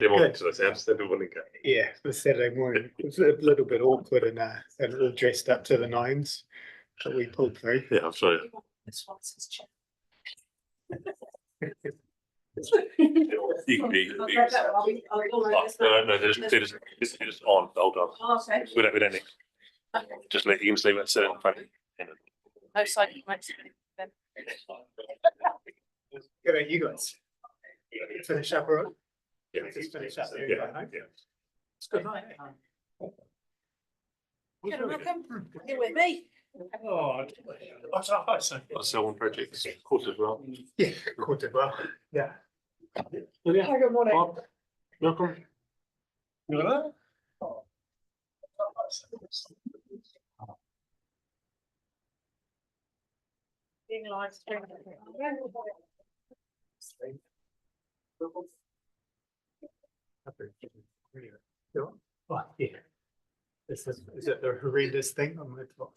Good. To this house, yeah, the Saturday morning. It was a little bit awkward and all dressed up to the nines, but we pulled through. Yeah, I'm sorry. You can be. No, they're just on the whole time. We don't need. Just let you can leave it sit in front. No side mics. Good on you guys. Finish up, right? Yeah, Finish up there. yeah. It's good night. Welcome. Here with me. Oh, what's up? Selwyn projects, of course, as well. Yeah, caught it well. Yeah. Hi, good morning. Bob, welcome. Being live streamed. Oh, yeah. Is it the horrendous thing on my top?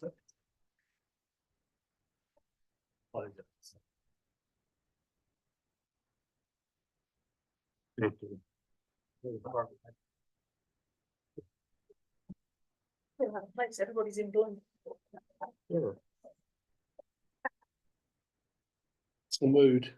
Thanks, everybody's in bloom. Yeah. It's the mood.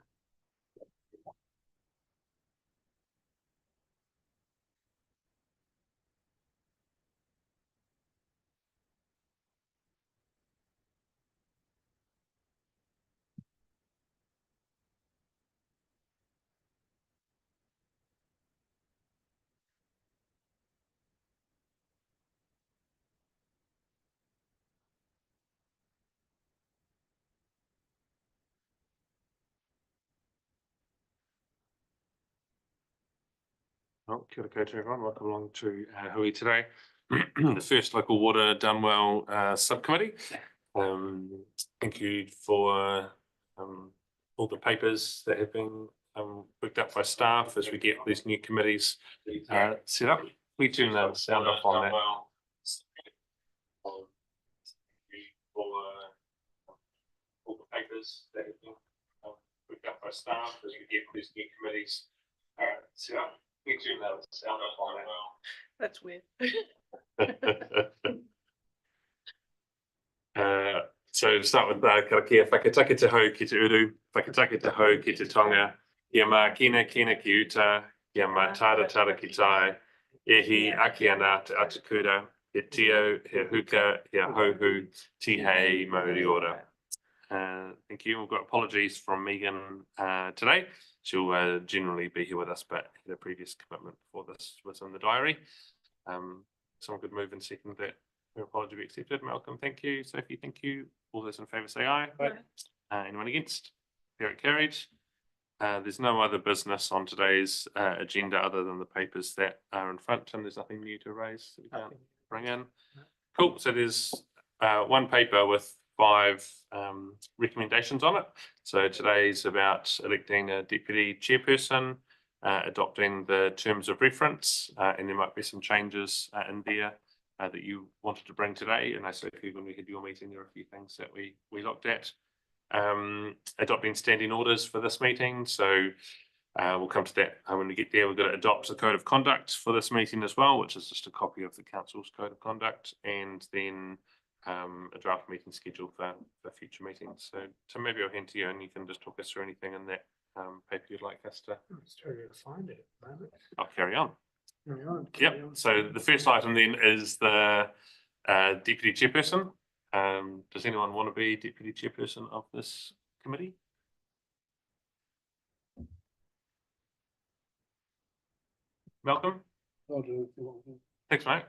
Well, kia ora koutou everyone, welcome along to Hui today. The first local water done well subcommittee. Thank you for all the papers that have been picked up by staff as we get these new committees set up. We turn the sound off on that. For all the papers that have been picked up by staff as we get these new committees set up. We turn the sound off on that. That's weird. So start with kia whakatake te hau ki te uru, whakatake te hau ki te tonga, kia mā kina ki uta, kia mā tara ki tai, e hi aki ana te atakura, he tio, he huka, he hauhu, ti hei mauri ora. Thank you. We've got apologies from Megan today. She'll generally be here with us, but had a previous commitment before this was in the diary. Someone could move and second that her apology be accepted. Malcolm, thank you. Sophie, thank you. All those in favour say aye. Aye. Anyone against? Carried. There's no other business on today's agenda other than the papers that are in front, and there's nothing new to raise that we can't bring in. Cool. So there's one paper with 5 recommendations on it. So today's about electing a deputy chairperson, adopting the terms of reference, and there might be some changes in there that you wanted to bring today. And I certainly, when we had your meeting, there were a few things that we looked at. Adopting standing orders for this meeting. So we'll come to that when we get there. We've got to adopt the code of conduct for this meeting as well, which is just a copy of the council's code of conduct, and then a draft meeting schedule for future meetings. So maybe I'll hand to you and you can just talk us through anything in that paper you'd like us to. I'm struggling to find it at the moment. I'll carry on. Carry on. So the first item then is the deputy chairperson. Does anyone want to be deputy chairperson of this committee? Malcolm? I'll do it if you want to. Thanks, mate.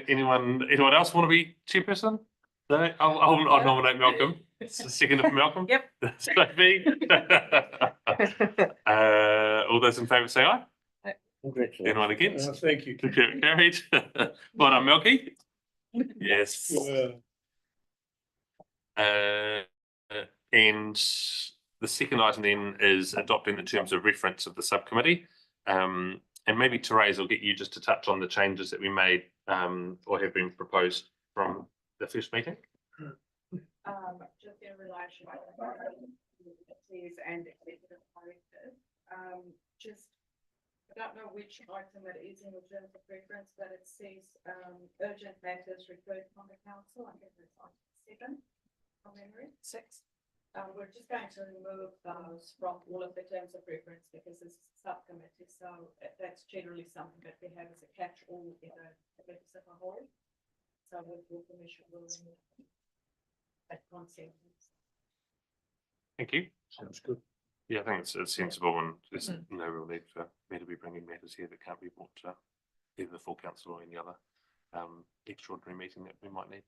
Anyone else want to be chairperson? No, I'll nominate Malcolm. It's the second of Malcolm. Yep. Sophie. All those in favour say aye. Anyone against? Thank you. Carried. Well done, Milky. Yes. And the second item then is adopting the terms of reference of the subcommittee. And maybe Therese will get you just to touch on the changes that we made or have been proposed from the first meeting. Just in relation to the and executive directors, just I don't know which item it is in your terms of reference, but it says urgent matters referred from the council. I think it's item 7 from memory. 6. We're just going to remove those from all of the terms of reference because this is a subcommittee. So that's generally something that we have as a catch-all in a legislative whole. So with your permission, we'll remove that consent. Thank you. Sounds good. Yeah, I think it's sensible and there's no real need for me to be bringing matters here that can't be brought to either the full council or any other extraordinary meeting that we might need.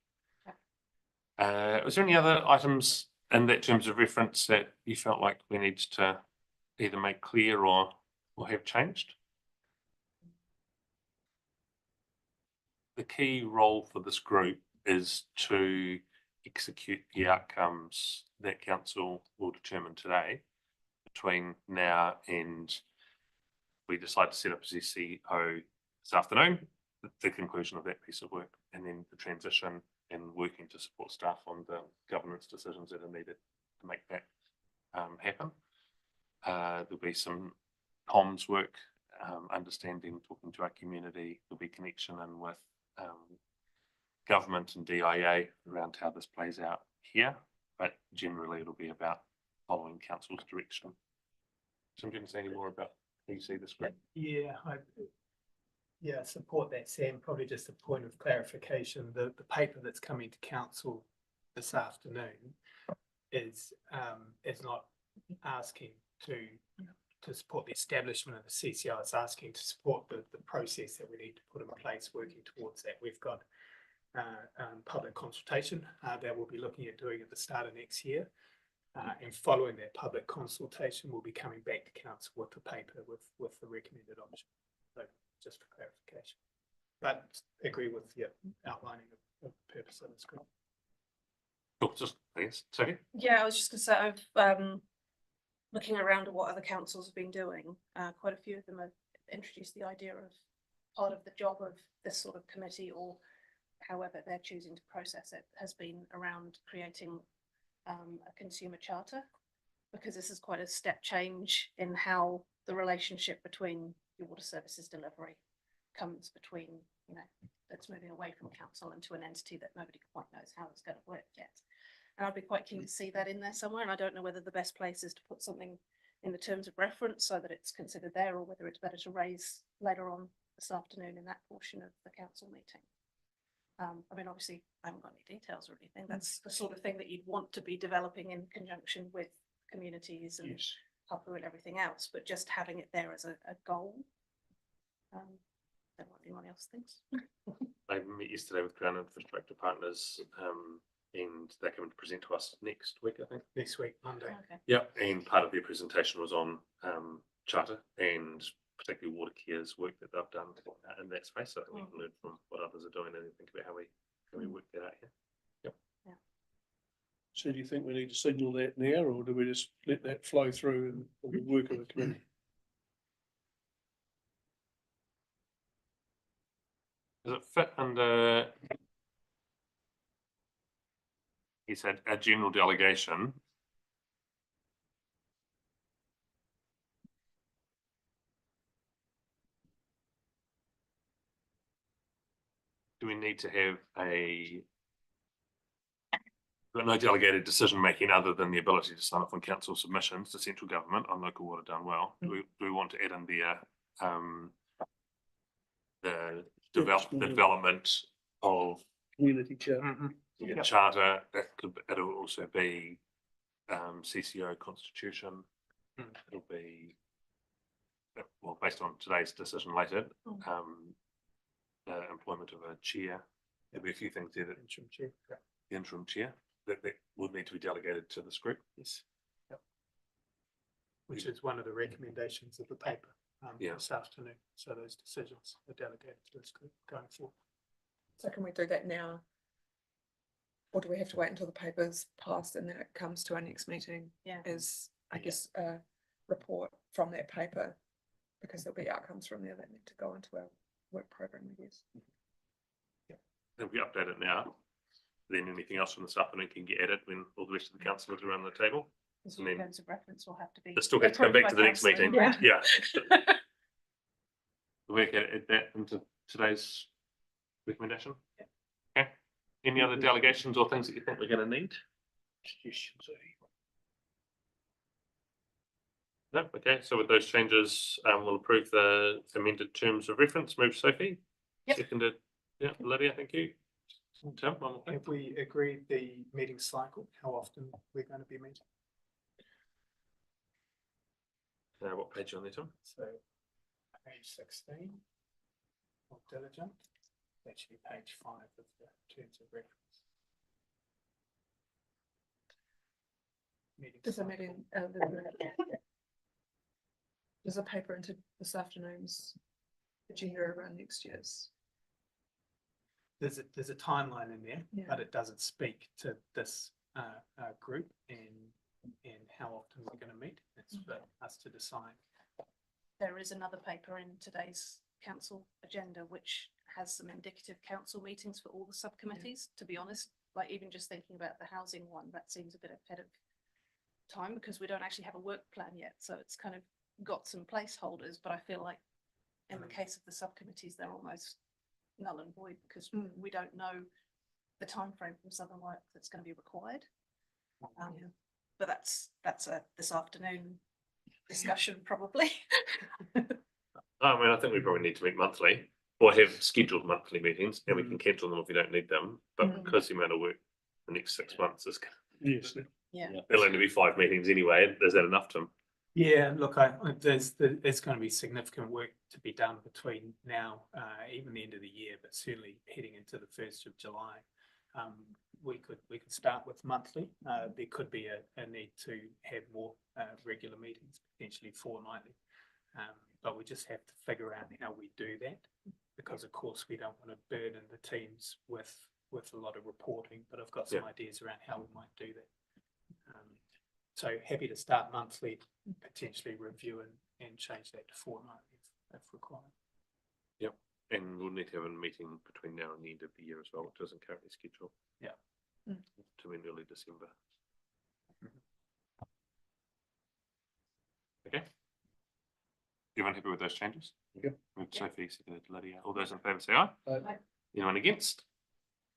Was there any other items in that terms of reference that you felt like we need to either make clear or have changed? The key role for this group is to execute the outcomes that council will determine today. Between now and we decide to set up as CEO this afternoon, the conclusion of that piece of work, and then the transition and working to support staff on the governance decisions that are needed to make that happen. There'll be some comms work, understanding, talking to our community. There'll be connection in with government and DIA around how this plays out here, but generally it'll be about following council's direction. So I'm going to say any more about how you see this group. Yeah, I support that, Sam. Probably just a point of clarification. The paper that's coming to council this afternoon is not asking to support the establishment of the CCI. It's asking to support the process that we need to put in place working towards that. We've got public consultation that we'll be looking at doing at the start of next year. And following that public consultation, we'll be coming back to council with the paper with the recommended option. So just for clarification, but agree with the outlining of the purpose of this group. Oh, just please, sorry. Yeah, I was just going to say, I've looking around at what other councils have been doing. Quite a few of them have introduced the idea of part of the job of this sort of committee, or however they're choosing to process it, has been around creating a consumer charter, because this is quite a step change in how the relationship between your water services delivery comes between, you know, that's moving away from council into an entity that nobody quite knows how it's going to work yet. And I'd be quite keen to see that in there somewhere. And I don't know whether the best place is to put something in the terms of reference so that it's considered there, or whether it's better to raise later on this afternoon in that portion of the council meeting. I mean, obviously, I haven't got any details or anything. That's the sort of thing that you'd want to be developing in conjunction with communities and Hapu and everything else, but just having it there as a goal. I don't know what anyone else thinks. I met yesterday with Crown Infrastructure Partners, and they're coming to present to us next week, I think. Next week, Monday. Okay. Yeah, and part of their presentation was on charter and particularly water care's work that they've done in that space. So I think we can learn from what others are doing and think about how we work that out here. Yep. Yeah. So do you think we need to signal that now, or do we just let that flow through and the work of the committee? Does it fit under, he said, a general delegation? Do we need to have no delegated decision making other than the ability to sign off on council submissions to central government on local water done well? Do we want to add in the development of Community charter. charter? It'll also be CCO constitution. It'll be, well, based on today's decision later, employment of a chair. There'll be a few things there that the interim chair that would need to be delegated to this group. Yes. Yep. Which is one of the recommendations of the paper this afternoon. So those decisions are delegated to this group going forward. So can we do that now? Or do we have to wait until the paper's passed and then it comes to our next meeting? Yeah. As, I guess, a report from that paper, because there'll be outcomes from there that need to go into our work program, I guess. If we update it now, then anything else from this afternoon can get added when all the rest of the councillors are around the table. Because And then terms of reference will have to be. They still get to come back to the next meeting. Yeah. Yeah. we can add that into today's recommendation? Okay. Any other delegations or things that you think we're gonna need? Suggestions, eh? No, okay, so with those changes, we'll approve the amended terms of reference. Move Sophie. Yep. Seconded, yeah, Lydia, thank you. Tim, one more thing. Have we agreed the meeting cycle, how often we're going to be meeting? What page are you on there, Tim? So page 16 of diligent, actually page 5 of the terms of reference. Meeting Does a cycle. meeting, there's a paper into this afternoon's agenda around next year's. There's a timeline in there, Yeah. but it doesn't speak to this group and how often we're going to meet. It's for us to decide. There is another paper in today's council agenda which has some indicative council meetings for all the subcommittees. To be honest, like even just thinking about the housing one, that seems a bit ahead of time because we don't actually have a work plan yet. So it's kind of got some placeholders, but I feel like in the case of the subcommittees, they're almost null and void because we don't know the timeframe from Southern Work that's going to be required. But that's a this afternoon discussion probably. I mean, I think we probably need to meet monthly or have scheduled monthly meetings and we can cancel them if we don't need them. But because the amount of work the next 6 months is, Yes, Yeah. it'll only be 5 meetings anyway. Is that enough, Tim? Yeah, look, there's going to be significant work to be done between now, even the end of the year, but certainly heading into the 1st of July. We could start with monthly. There could be a need to have more regular meetings, potentially fortnightly. But we just have to figure out how we do that, because of course we don't want to burden the teams with a lot of reporting. But I've got some ideas around how we might do that. So happy to start monthly, potentially review and change that to fortnightly if required. Yep. And we'll need to have a meeting between now and the end of the year as well, which isn't currently scheduled. Yeah. To in early December. Okay. Everyone happy with those changes? Yep. Moved Sophie, seconded Lydia. All those in favour say aye. Aye. Anyone against?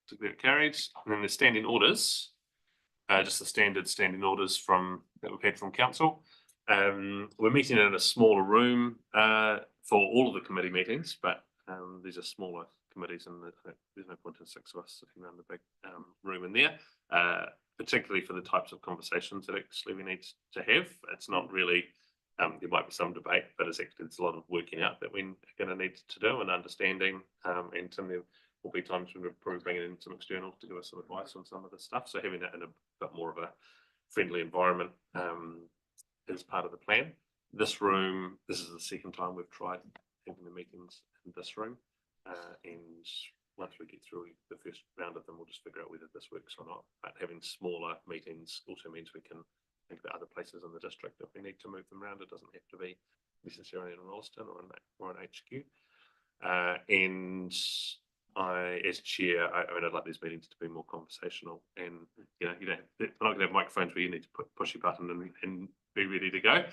Declare it carried. And then the standing orders. Just the standard standing orders that we've had from council. We're meeting in a smaller room for all of the committee meetings, but these are smaller committees and there's no point in 6 of us sitting around the big room in there, particularly for the types of conversations that actually we need to have. It's not really, there might be some debate, but it's a lot of working out that we're going to need to do and understanding, and some of them will be times when we're probably bringing in some externals to give us some advice on some of the stuff. So having that in a bit more of a friendly environment is part of the plan. This room, this is the second time we've tried having the meetings in this room. And once we get through the first round of them, we'll just figure out whether this works or not. But having smaller meetings also means we can think about other places in the district if we need to move them around. It doesn't have to be necessarily in Rolleston or an HQ. And I, as chair, I'd like these meetings to be more conversational, and we're not going to have microphones where you need to push your button and be ready to go.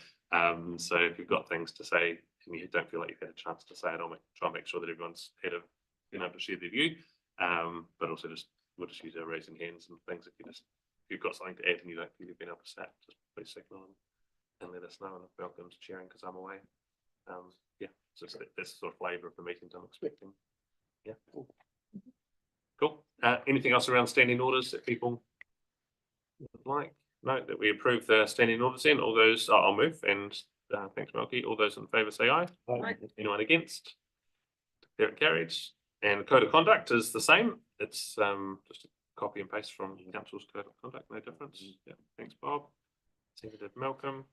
So if you've got things to say and you don't feel like you've had a chance to say it, I'll try and make sure that everyone's been able to share their view. But also we'll just use our raising hands and things. If you've got something to add and you don't feel you've been able to say it, just please signal and let us know. And Malcolm's chairing because I'm away. So that's the sort of flavour of the meetings I'm expecting. Yeah. Cool. Anything else around standing orders that people would like? No, that we approve the standing orders in. All those, I'll move. And thanks, Melky. All those in favour say aye. Aye. Anyone against? There it carried. And the code of conduct is the same. It's just a copy and paste from council's code of conduct. No difference. Yeah. Thanks, Bob. Seconded Malcolm.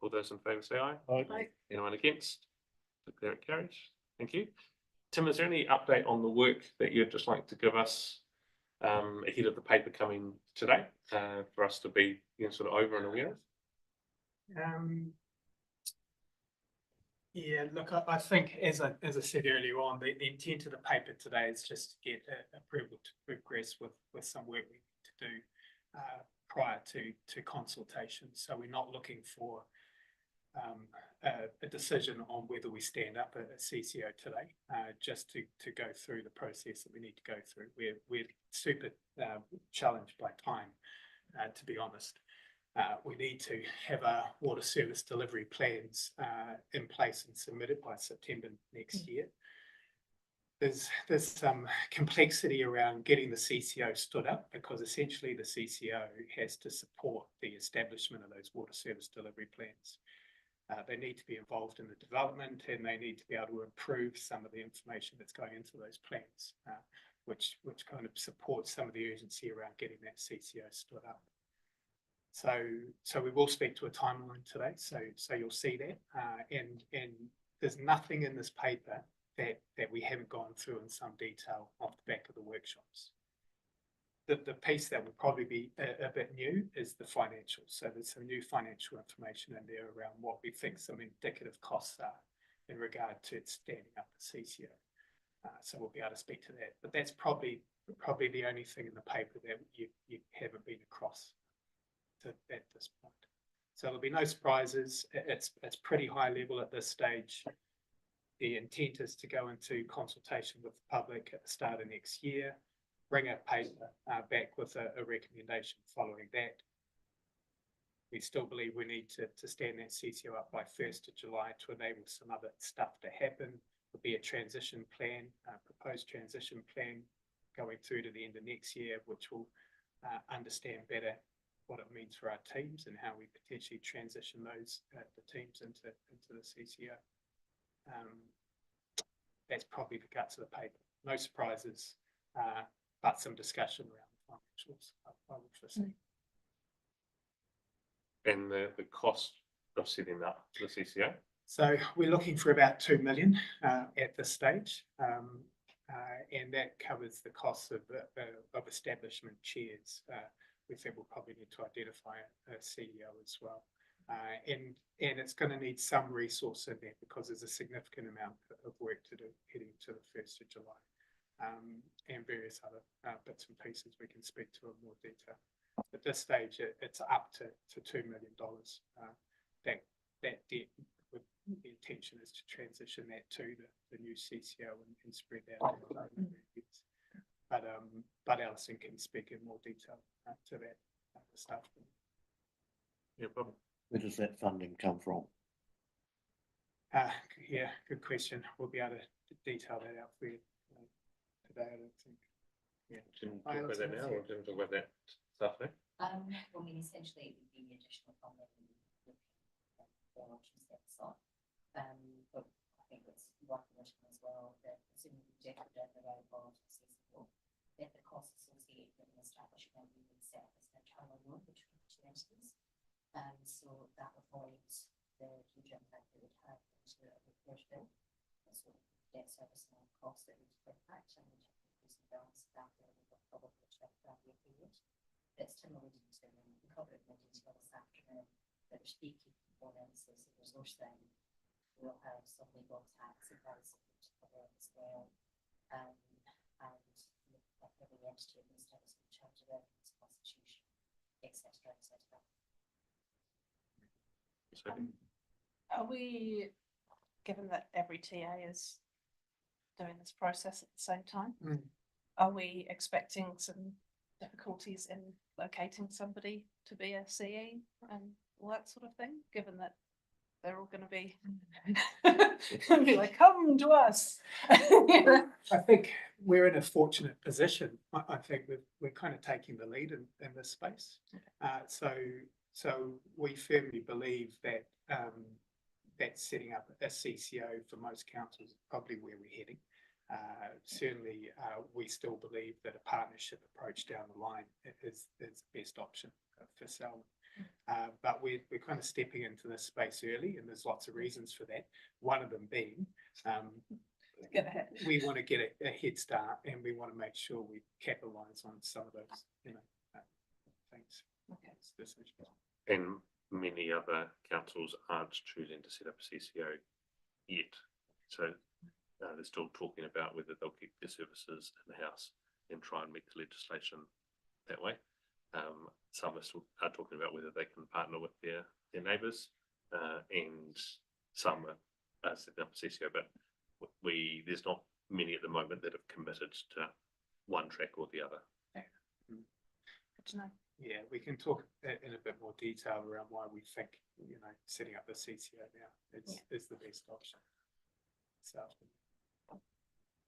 All those in favour say aye. Aye. Anyone against? There it carries. Thank you. Tim, is there any update on the work that you'd just like to give us ahead of the paper coming today for us to be sort of over and aware of? Yeah, look, I think as I said earlier on, the intent of the paper today is just to get approval to progress with some work we need to do prior to consultation. So we're not looking for a decision on whether we stand up a CCO today, just to go through the process that we need to go through. We're super challenged by time, to be honest. We need to have our water service delivery plans in place and submitted by September next year. There's some complexity around getting the CCO stood up, because essentially the CCO has to support the establishment of those water service delivery plans. They need to be involved in the development, and they need to be able to improve some of the information that's going into those plans, which kind of supports some of the urgency around getting that CCO stood up. So we will speak to a timeline today. So you'll see that, and there's nothing in this paper that we haven't gone through in some detail off the back of the workshops. The piece that will probably be a bit new is the financials. So there's some new financial information in there around what we think some indicative costs are in regard to standing up the CCO. So we'll be able to speak to that. But that's probably the only thing in the paper that you haven't been across at this point. So there'll be no surprises. It's pretty high level at this stage. The intent is to go into consultation with the public at the start of next year, bring a paper back with a recommendation following that. We still believe we need to stand that CCO up by 1st of July to enable some other stuff to happen. There'll be a transition plan, proposed transition plan going through to the end of next year, which will understand better what it means for our teams and how we potentially transition those the teams into the CCO. That's probably the guts of the paper. No surprises, but some discussion around the financials, I would foresee. And the cost of setting up the CCO? So we're looking for about 2 million at this stage, and that covers the costs of establishment chairs. We think we'll probably need to identify a CEO as well. And it's going to need some resource in there, because there's a significant amount of work to do heading to the 1st of July, and various other bits and pieces we can speak to in more detail. At this stage, it's up to $2 million. That debt, with the intention is to transition that to the new CCO and spread that out over years. But Alison can speak in more detail to that stuff. Yeah, problem. Where does that funding come from? Yeah, good question. We'll be able to detail that out for you today, I don't think. Yeah. Can you talk about that now, or can you talk about that stuff now? Well, I mean, essentially, it would be additional funding for options that side. But I think it's recognition as well that assuming the objective that the road bar is accessible, that the costs associated with an establishment we would set up as an internal one between the two entities. So that avoids the huge impact that it would have into a report bill. And so debt service and costs that would impact, and increasing balance of that bill would probably check that year period. That's Tim alluded to, and we covered it in detail this afternoon, that there's key components, there's the resource thing, we'll have some legal tax advice to cover as well. And every entity needs to have some charge of its constitution, etc. So, Are we, given that every TA is doing this process at the same time, are we expecting some difficulties in locating somebody to be a CE and all that sort of thing, given that they're all going to be like, come to us? I think we're in a fortunate position. I think we're kind of taking the lead in this space. So we firmly believe that that setting up a CCO for most councils is probably where we're heading. Certainly, we still believe that a partnership approach down the line is the best option for Selwyn. But we're kind of stepping into this space early, and there's lots of reasons for that. One of them being we want to get a head start, and we want to make sure we capitalize on some of those, things. Okay. and many other councils aren't choosing to set up a CCO yet. So they're still talking about whether they'll keep their services in the house and try and meet the legislation that way. Some are still talking about whether they can partner with their neighbours and some are setting up a CCO, but there's not many at the moment that have committed to one track or the other. Good to know. Yeah, we can talk in a bit more detail around why we think, setting up the CCO now is the best option. So.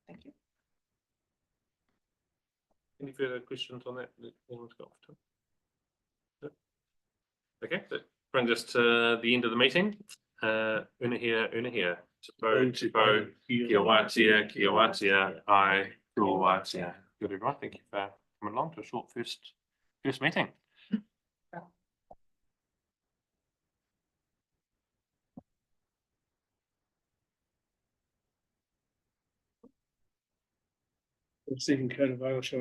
Thank you. Any further questions on that anyone's got? No? Okay, that brings us to the end of the meeting. Una here. Tipo, kia wātia, ai, kia wātia. Good everyone, thank you for coming along to a short first meeting. Stephen Code of Irish,